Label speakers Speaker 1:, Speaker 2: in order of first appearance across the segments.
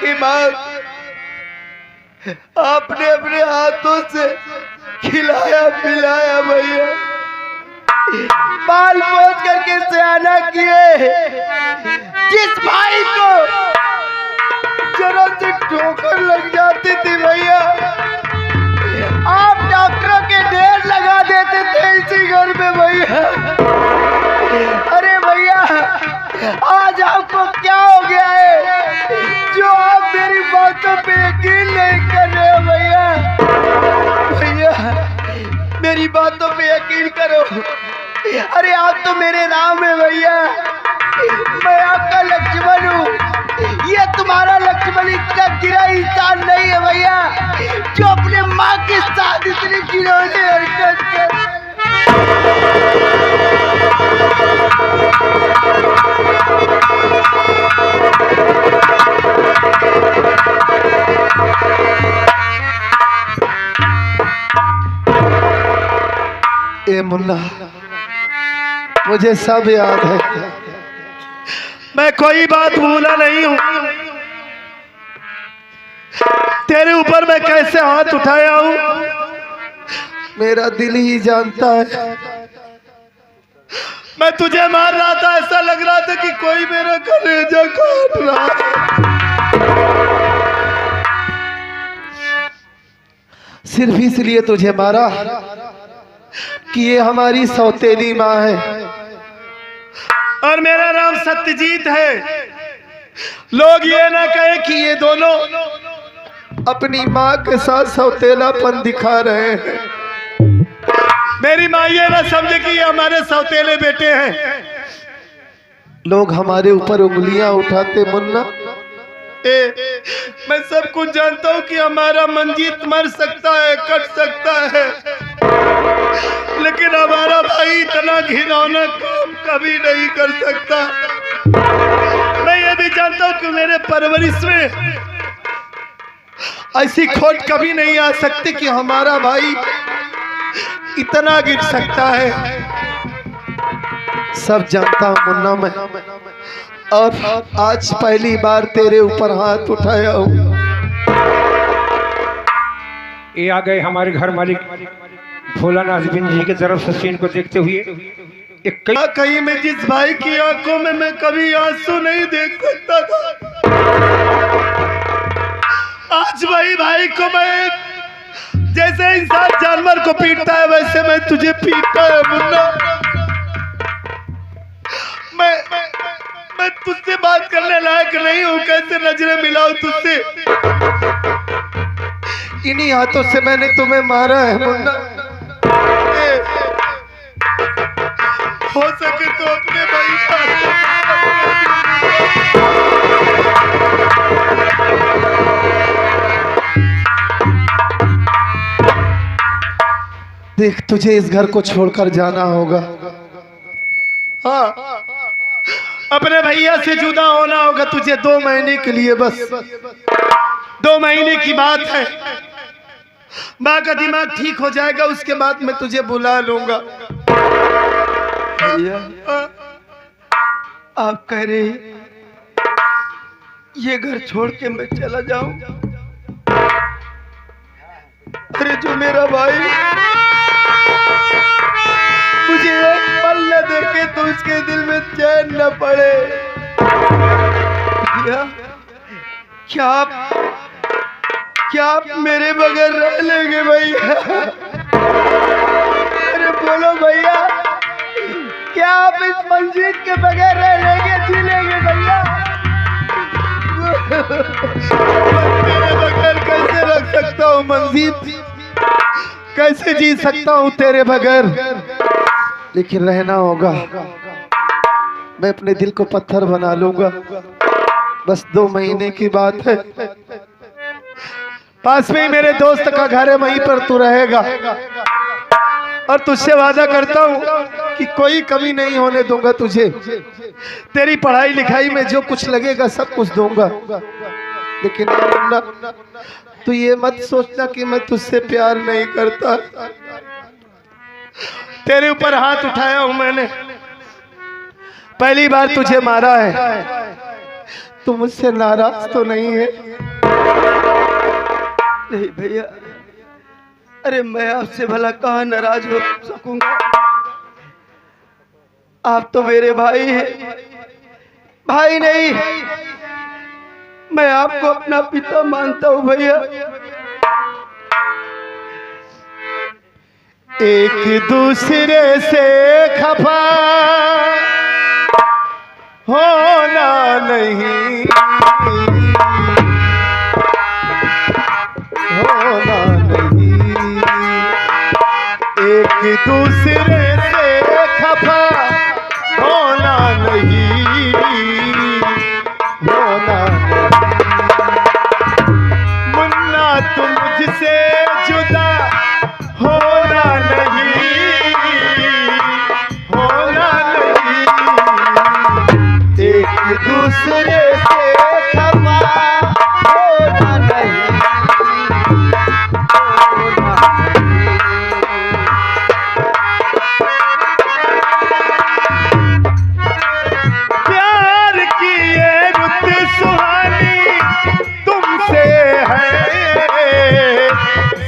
Speaker 1: के बाद आपने अपने हाथों से खिलाया पिलाया भैया, पाल पोस करके सयाना किए। जिस भाई को जरा से ठोकर लग जाती थी भैया, आप डॉक्टरों के ढेर लगा देते थे इसी घर में भैया। अरे भैया, आज आपको क्या हो गया है जो आप मेरी बातों पे यकीन नहीं कर रहे हो भैया? भैया मेरी बातों पे यकीन करो। अरे आप तो मेरे राम है भैया, मैं आपका लक्ष्मण हूँ। ये तुम्हारा लक्ष्मण इतना गिरा इंसान नहीं है भैया जो अपने माँ के साथ इतनी गिरोने हरकत कर। ए मुन्ना, मुझे सब याद है, मैं कोई बात भूला नहीं हूँ। तेरे ऊपर मैं कैसे हाथ उठाया हूँ मेरा दिल ही जानता है। मैं तुझे मार रहा था, ऐसा लग रहा था कि कोई मेरा कलेजा काट रहा है। सिर्फ इसलिए तुझे मारा कि ये हमारी सौतेली माँ है और मेरा नाम सत्यजीत है। लोग ये ना कहे कि ये दोनों अपनी माँ के साथ सौतेलापन दिखा रहे हैं। मेरी माँ ये ना समझे कि ये हमारे सौतेले बेटे हैं। लोग हमारे ऊपर उंगलियां उठाते मुन्ना, मैं सब कुछ जानता हूँ कि हमारा मंजीत मर सकता है, कट सकता है, लेकिन हमारा भाई इतना घिनौना काम कभी नहीं कर सकता। मैं ये भी जानता हूँ कि मेरे परवरिश में ऐसी खोट कभी नहीं आ सकती कि हमारा भाई इतना गिर सकता है। सब जानता हूँ मुन्ना मैं, और आज पहली बार तेरे ऊपर हाथ उठाया हूँ।
Speaker 2: ये आ गए हमारे घर मालिक भोलानाथ बिन जी की तरफ से सीन को देखते हुए।
Speaker 1: कहीं मैं जिस भाई की आंखों में मैं कभी आंसू नहीं देख सकता था, आज वही भाई को मैं, जैसे इंसान जानवर को पीटता है वैसे मैं तुझे पीटता है मुन्ना। मैं तुझसे बात करने लायक नहीं हूँ, कैसे नजरें मिलाऊं तुझसे? इन्हीं हाथों से मैंने तुम्हें मारा है मुन्ना। हो सके तो अपने भाई का देख, तुझे इस घर को छोड़कर जाना होगा। हाँ, अपने भैया से जुदा होना होगा तुझे 2 महीने के लिए, बस 2 महीने की बात है। माँ का दिमाग ठीक हो जाएगा, उसके बाद मैं तुझे बुला लूंगा। भैया आप कह रहे ये घर छोड़ के मैं चला जाऊं? अरे जो मेरा भाई मुझे एक पल न देखे तो उसके दिल में चैन न पड़े। क्या आप मेरे बगैर रह लेंगे भैया? अरे बोलो भैया, क्या आप इस मंजीत के बगैर रह लेंगे, जी लेंगे भैया? तेरे बगैर कैसे रख सकता हूँ मंजीत, कैसे जी सकता हूँ तेरे बगैर? लेकिन रहना होगा, मैं अपने दिल को पत्थर बना लूंगा। बस 2 महीने की बात है, पास में ही मेरे दोस्त का घर है, वहीं पर तू रहेगा। और तुझसे वादा करता हूँ कि कोई कमी नहीं होने दूंगा तुझे। तेरी पढ़ाई लिखाई में जो कुछ लगेगा सब कुछ दूंगा। लेकिन मुन्ना, तू ये मत सोचना कि मैं तुझसे प्यार नहीं करता। तेरे ऊपर हाथ उठाया हूं मैंने, पहली बार तुझे मारा है, तू मुझसे नाराज तो नहीं है? नहीं भैया, अरे मैं आपसे भला कहाँ नाराज हो सकूंगा? आप तो मेरे भाई हैं। भाई नहीं, मैं आपको अपना पिता मानता हूँ भैया। एक दूसरे से खफा होना नहीं, होना नहीं। एक दूसरे से खफा होना नहीं, होना नहीं। मुन्ना तुम मुझसे जुदा होना नहीं, होना नहीं। एक दूसरे से खफा होना नहीं, होना प्यार की ये रुत सुहानी तुमसे है,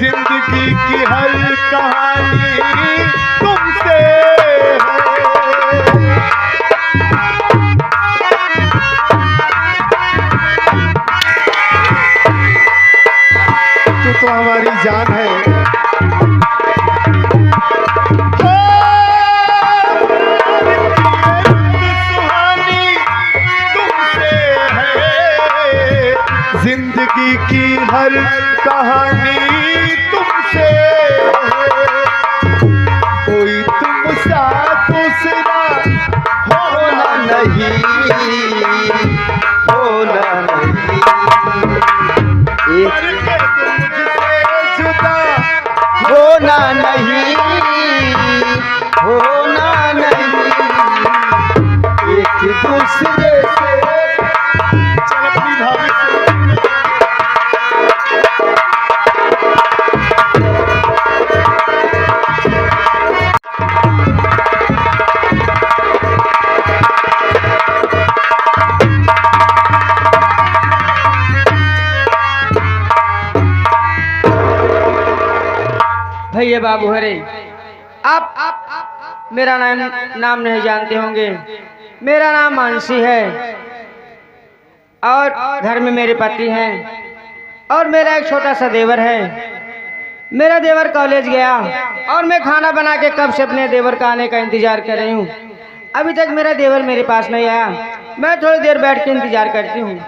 Speaker 1: जिंदगी की हर कहानी तुमसे है। तू तो हमारी जान है। जिंदगी की हर कहानी तुमसे है। कोई तुम सा दूसरा होना नहीं, होना नहीं। एक तुमसे जुदा होना नहीं, होना नहीं। एक दूसरे से चल अपनी भाभी से
Speaker 3: भैया बाबू हरे, आप मेरा नाम नहीं जानते होंगे। मेरा नाम मानसी है और घर में मेरे पति हैं और मेरा एक छोटा सा देवर है। मेरा देवर कॉलेज गया और मैं खाना बना के कब से अपने देवर का आने का इंतजार कर रही हूँ। अभी तक मेरा देवर मेरे पास नहीं आया। मैं थोड़ी देर बैठ के इंतजार करती हूँ।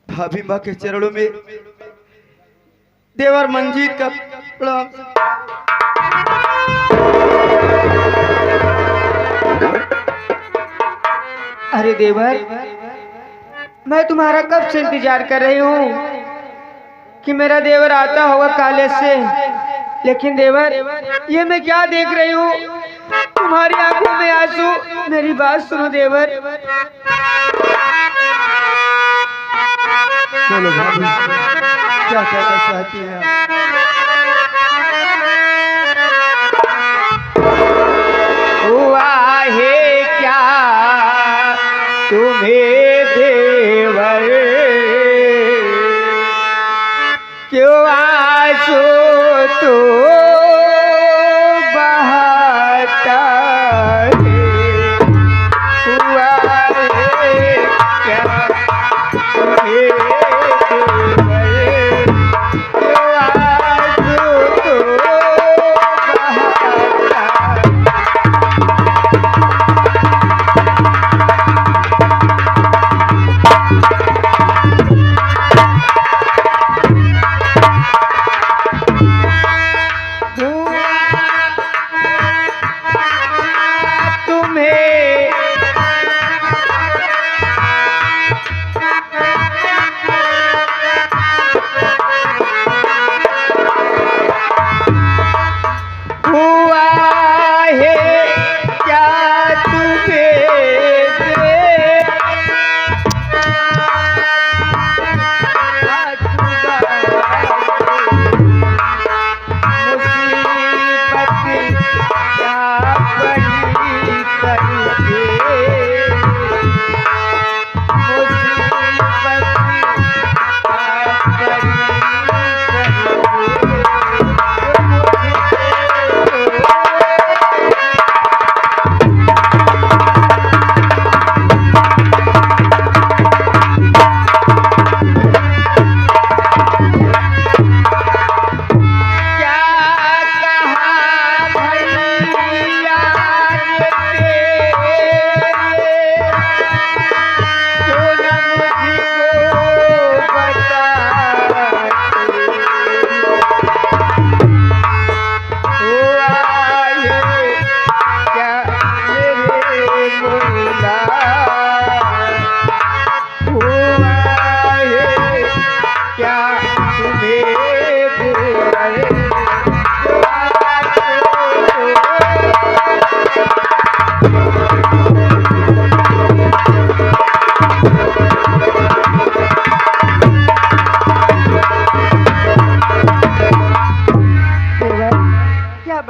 Speaker 1: भाभी माँ के चरणों में देवर मंजीत का प्रणाम।
Speaker 3: अरे देवर, मैं तुम्हारा कब से इंतजार कर रही हूँ कि मेरा देवर आता होगा कॉलेज से। लेकिन देवर, ये मैं क्या देख रही हूँ? तुम्हारी आंखों में आंसू। मेरी बात सुनो देवर।
Speaker 1: बोलो भाभी, क्या कहना चाहती हैं आप?
Speaker 3: हुआ है क्या तुम्हें देवर, क्यों आंसू तो बहाता है? हुआ है क्या तुम्हें देवर, क्यों आंसू तो बहाता है?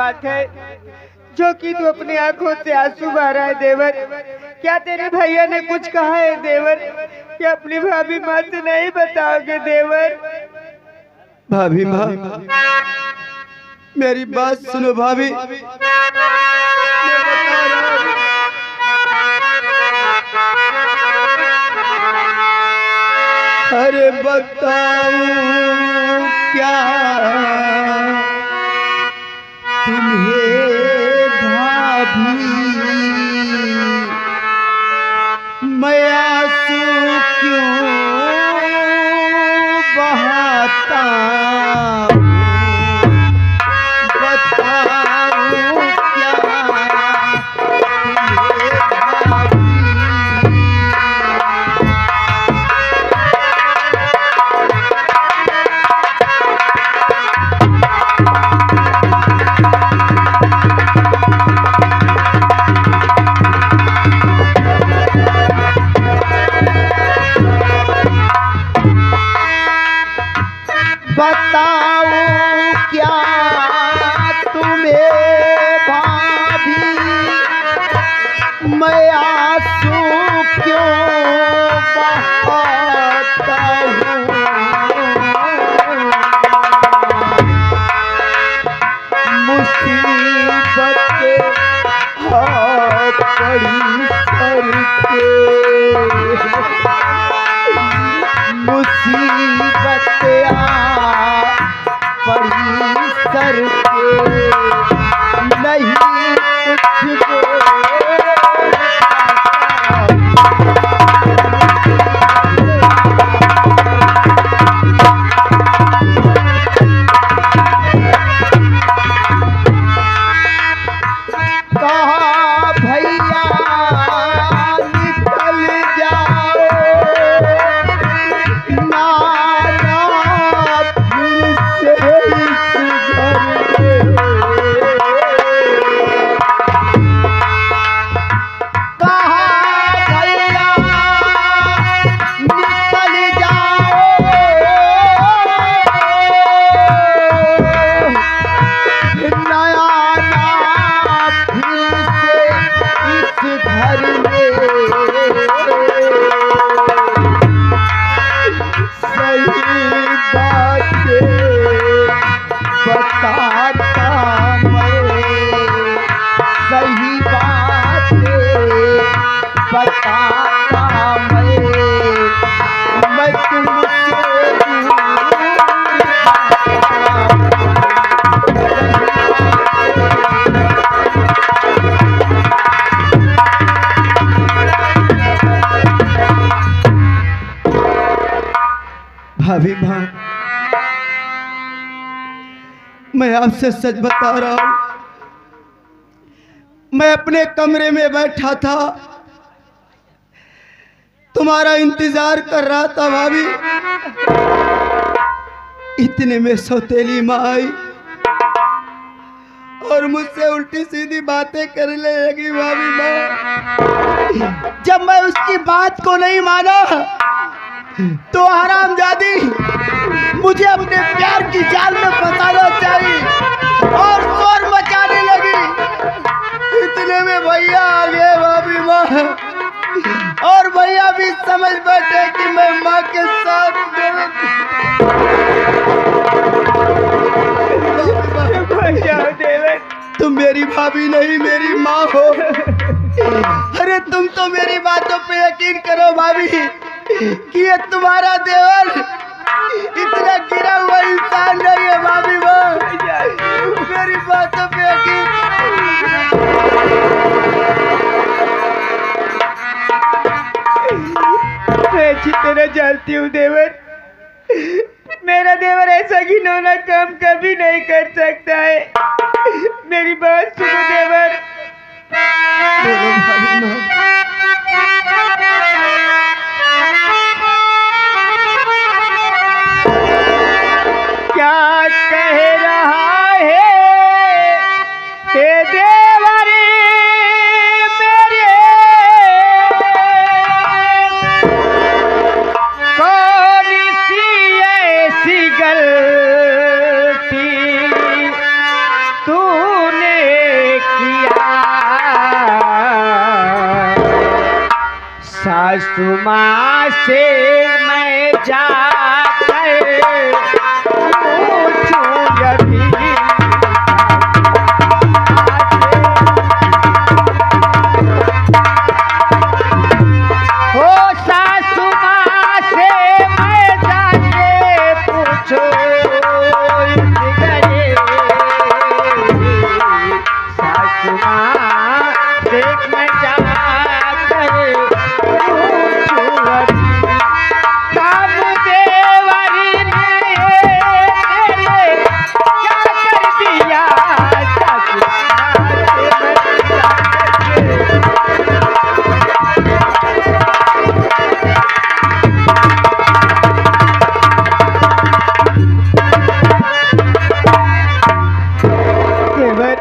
Speaker 3: बात है जो कि तू अपनी आंखों से आंसू बहा रहा है देवर? क्या तेरे भैया ने कुछ कहा है देवर? क्या अपनी भाभी माँ से नहीं बताओगे देवर?
Speaker 1: भाभी माँ, मेरी बात सुनो भाभी। मैं बता रहा हूँ। अरे बताऊं क्या तुम्हें भाभी, मैं आंसू क्यों बहाता हूँ? बताऊं क्या तुम्हें भाभी। बताऊं क्या तुम्हें भाभी, मैं आंसू क्यों बहाता हूँ? मुसीबतें हाथ पड़ी सर के, मुसीबतें पड़ी सर के, नहीं कुछ बोल कहा भैया निकल जाओ, नाना फिर से इस घर में। कहा भैया निकल जाओ, नया फिर से इस घर में। सही बातें बताता मैं, सही बातें बताता मैं तुमसे दूर भाभी माँ, मैं आपसे सच बता रहा हूं। मैं अपने कमरे में बैठा था, तुम्हारा इंतजार कर रहा था भाभी। इतने में सौतेली माँ आई और मुझसे उल्टी सीधी बातें करने लगी भाभी माँ। जब मैं उसकी बात को नहीं माना तो हरामजादी मुझे अपने प्यार की जाल में फंसाना चाहिए और शोर मचाने लगी। इतने में भैया आ गए भाभी माँ, और भैया भी समझ बैठे कि मैं माँ के साथ तुम मेरी भाभी नहीं मेरी माँ हो। अरे तुम तो मेरी बातों पे यकीन करो भाभी कि ये तुम्हारा देवर इतना गिरा हुआ इंसान नहीं है भाभी माँ। मेरी बातों पे यकीन।
Speaker 3: मैं अच्छी तरह जानती हूँ देवर, मेरा देवर ऐसा घिनौना काम कभी नहीं कर सकता है। मेरी बात सुनो देवर। क्या कह रहा है हे देवर मेरे, कौन सी ऐसी गलती तूने सासू माँ से मैं जाकर पूछूं यदि हो सासू माँ से मैं जाके पूछूं सासू माँ से मैं जाकर पूछूं काम देवरी ने तेरे क्या कर दिया सासू माँ से मैं जाकर देवर,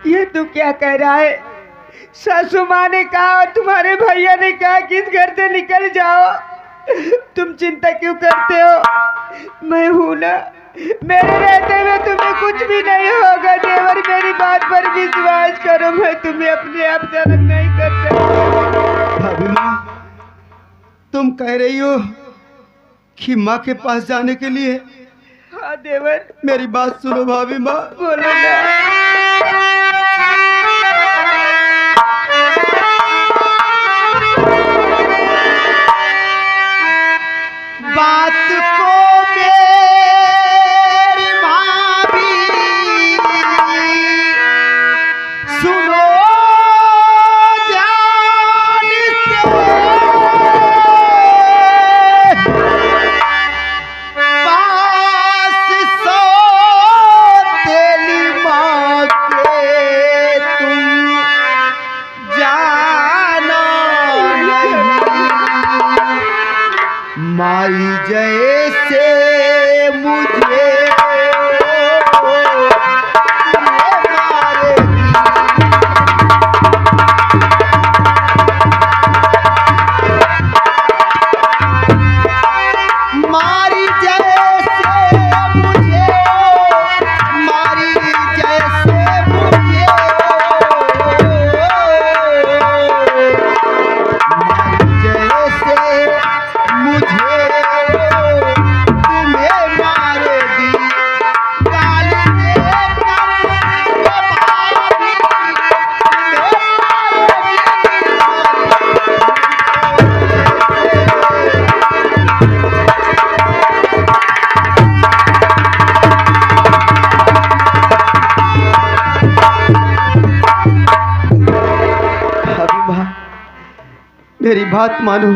Speaker 3: ये तू क्या कह रहा है? सासू माँ ने कहा और तुम्हारे भैया ने कहा कि इस घर से निकल जाओ। तुम चिंता क्यों करते हो? मैं हूं ना, मेरे रहते हुए तुम्हें कुछ भी नहीं होगा। देवर, मेरी बात पर विश्वास करो, मैं तुम्हें अपने आप से अलग नहीं कर सकता।
Speaker 1: भाभी माँ, तुम कह रही हो कि माँ के पास जाने के लिए?
Speaker 3: हाँ देवर,
Speaker 1: मेरी बात सुनो भाभी माँ।
Speaker 3: बोलो ना।
Speaker 1: बात को मेरी भाभी सुनो ध्यान से, पास सो तेली माँ के तुम जाना नहीं। माई जैसे मुझे मारी जैसे मुझे, मारी जैसे मुझे, मारी जैसे मुझे तुम्हें मारेगी। गाल देकर वो भाभी तुम्हें भाभी माँ, मेरी बात मानो,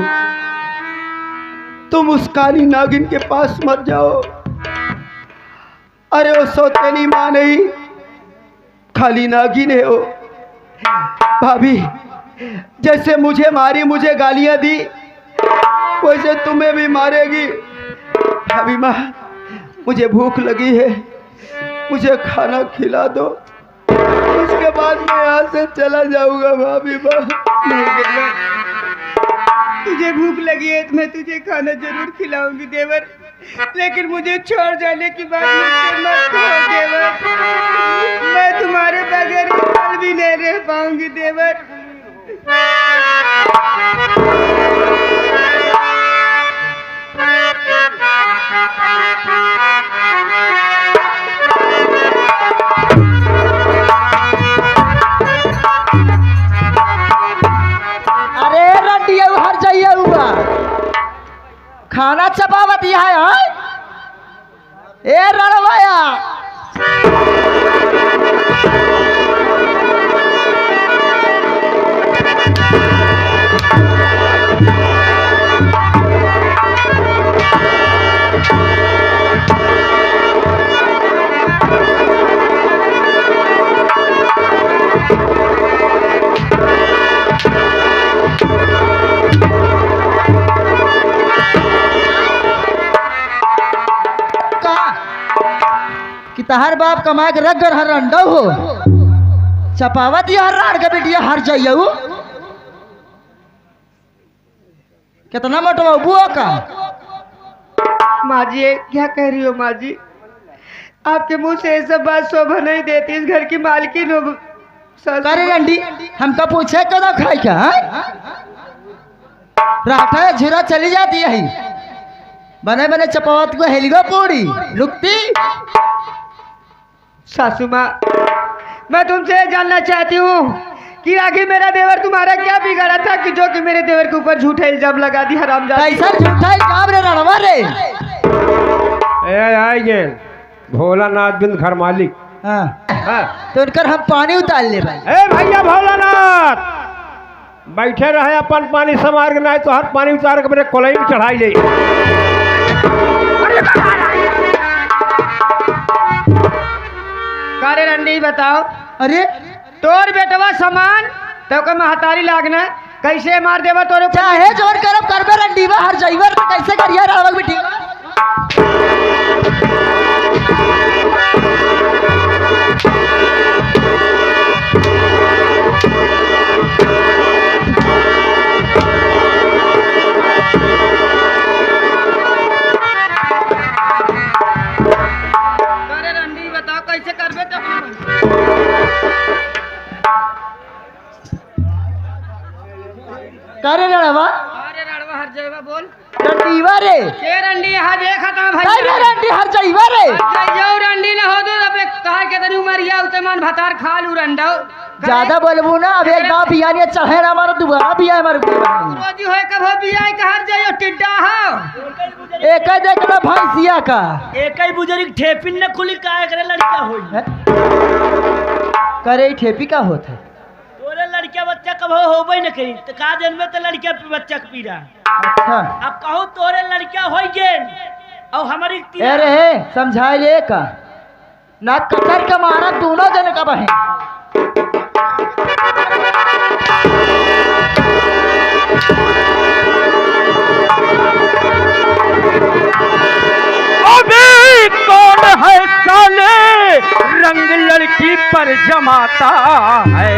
Speaker 1: तुम उस काली नागिन के पास मत जाओ। अरे वो सौतेली माँ नहीं, खाली नागिन है वो। भाभी, जैसे मुझे मारी, मुझे गालियां दी, वैसे तुम्हें भी मारेगी। भाभी माँ, मुझे भूख लगी है, मुझे खाना खिला दो, उसके बाद मैं यहाँ से चला जाऊंगा। भाभी माँ,
Speaker 3: नहीं देवर, तुझे भूख लगी है तो मैं तुझे खाना जरूर खिलाऊंगी देवर, लेकिन मुझे छोड़ जाने की बात मुझसे मत कहो देवर। मैं तुम्हारे बगैर एक पल भी नहीं रह पाऊंगी देवर।
Speaker 4: अरे रंडिया हर जाइए हुआ खाना चपावत है ए रणवाया। कि तहर बाप कमा के रख हर अंडा हो चपावत हर राड़ के बेटिया हर जाइए कितना मोटवा बुआ का।
Speaker 3: माँ जी, ये क्या कह रही हो माँ जी? आपके मुंह से ये सब बात शोभा नहीं देती। इस घर की मालकिन हो।
Speaker 4: करे रंडी हमका पूछे कदा खाई क्या राठा झुरा चली जाती है बने बने चपावत को हेलिगा पूरी रुकती।
Speaker 3: सासू माँ, मैं तुमसे ये जानना चाहती हूँ कि आखिर मेरा देवर तुम्हारा क्या बिगाड़ा था कि जो कि मेरे देवर के ऊपर झूठा इल्जाम लगा दी हरामजादी।
Speaker 4: कैसा झूठा इल्जाम रे रणवा रे।
Speaker 2: ए आएंगे भोलानाथ बिन घर मालिक।
Speaker 4: हाँ
Speaker 2: हाँ।
Speaker 4: तो उनकर हम पानी उतार ले भाई।
Speaker 2: ए भैया भोलानाथ बैठे रहे अपन पानी समार के नहीं तो हर पानी उतार के मेरे कोलई में चढ़ाई ले।
Speaker 3: कारे रंडी बताओ,
Speaker 4: अरे
Speaker 3: तोर बेटवा समान तो का महतारी लागना कैसे मार देवा तोरे ऊपर?
Speaker 4: चाहे जोर करब करबे रंडीवा हर जाइवर कैसे करिया रावक बिठी।
Speaker 3: कारे रंडी बताओ कैसे करबे तो
Speaker 4: करे रणवा
Speaker 3: अरे रड़वा हर जगह बोल।
Speaker 4: रंडीवा रे
Speaker 3: के रंडी यहाँ देखा था
Speaker 4: करे
Speaker 3: भाई
Speaker 4: रंडी हर जाइवा रे।
Speaker 3: यो रंडी ना हो तो अपने कहा के तनी उमरिया उते मन भतार खा लू रंडो।
Speaker 4: ज्यादा बोलबू ना अब एक गाँव पियानी चढ़े ना हमारा दोबारा पिया हमारे
Speaker 3: रोजी होए कब हो बियाह के हर जाइयो टिड्डा हो।
Speaker 4: एक देखना भैंसिया का
Speaker 5: एक ही बुजुर्ग ठेपिन न खुली काय करे लड़का होई।
Speaker 4: है? करे ई ठेपी का होत है।
Speaker 5: तोरे लड़का बच्चा कब होबे न करी त का जन्मे त लड़का बच्चा के पीरा।
Speaker 4: अच्छा
Speaker 5: अब कहू तोरे लड़का होई गेल और हमारी
Speaker 4: ए रे समझाए ले का ना कचर का मारा दोनों जन का बहे।
Speaker 5: अभी कौन है साले रंग लड़की पर जमाता है।